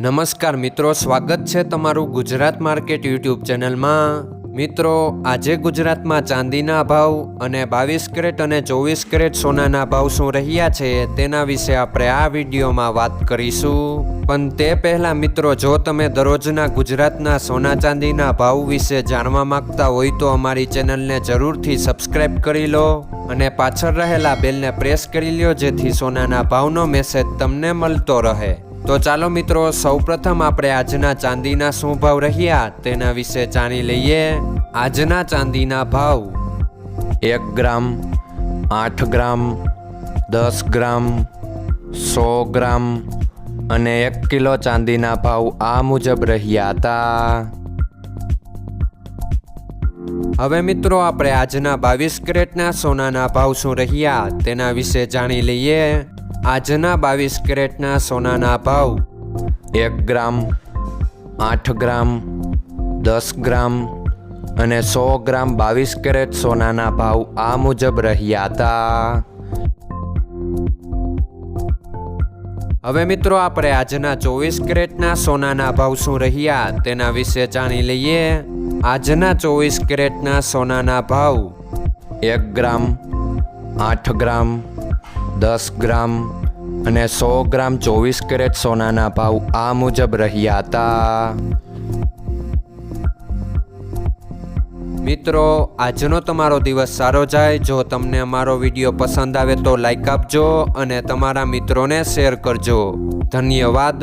નમસ્કાર મિત્રો, સ્વાગત છે તમારું ગુજરાત માર્કેટ યુટ્યુબ ચેનલમાં। મિત્રો, આજે ગુજરાતમાં ચાંદીના ભાવ અને 22 કેરેટ અને 24 કેરેટ સોનાના ભાવ શું રહ્યા છે તેના વિશે આપણે આ વિડીયોમાં વાત કરીશું। પણ તે પહેલાં મિત્રો, જો તમે દરરોજના ગુજરાતના સોના ચાંદીના ભાવ વિશે જાણવા માંગતા હોય તો અમારી ચેનલને જરૂરથી સબસ્ક્રાઈબ કરી લો અને પાછળ રહેલા બેલને પ્રેસ કરી લો, જેથી સોનાના ભાવનો મેસેજ તમને મળતો રહે। તો ચાલો મિત્રો, સૌપ્રથમ આપણે આજના ચાંદીના શું ભાવ રહ્યા તેના વિશે જાણી લઈએ। આજના ચાંદીના ભાવ 1 ગ્રામ, 8 ગ્રામ, 10 ગ્રામ, 100 ગ્રામ અને 1 કિલો ચાંદીના ભાવ આ મુજબ રહ્યા હતા। હવે મિત્રો, આપણે આજના 22 કેરેટના સોનાના ભાવ શું રહ્યા તેના વિશે જાણી લઈએ। આજના 22 કેરેટના સોનાના ભાવ 1 ગ્રામ, 8 ગ્રામ, 10 ગ્રામ અને 100 ગ્રામ 22 કેરેટ સોનાના ભાવ આ મુજબ રહ્યા હતા। હવે મિત્રો, આપણે આજના 24 કેરેટના સોનાના ભાવ શું રહ્યા તેના વિશે જાણી લઈએ। આજના 24 કેરેટના સોનાના ભાવ 1 ગ્રામ, 8 ગ્રામ, 10 ગ્રામ અને 100 ગ્રામ 24 કેરેટ સોનાના ભાવ આ મુજબ રહ્યા હતા। મિત્રો, આજનો તમારો દિવસ સારો જાય। જો તમને અમારો વિડીયો પસંદ આવે તો લાઈક આપજો અને તમારા મિત્રોને શેર કરજો। ધન્યવાદ।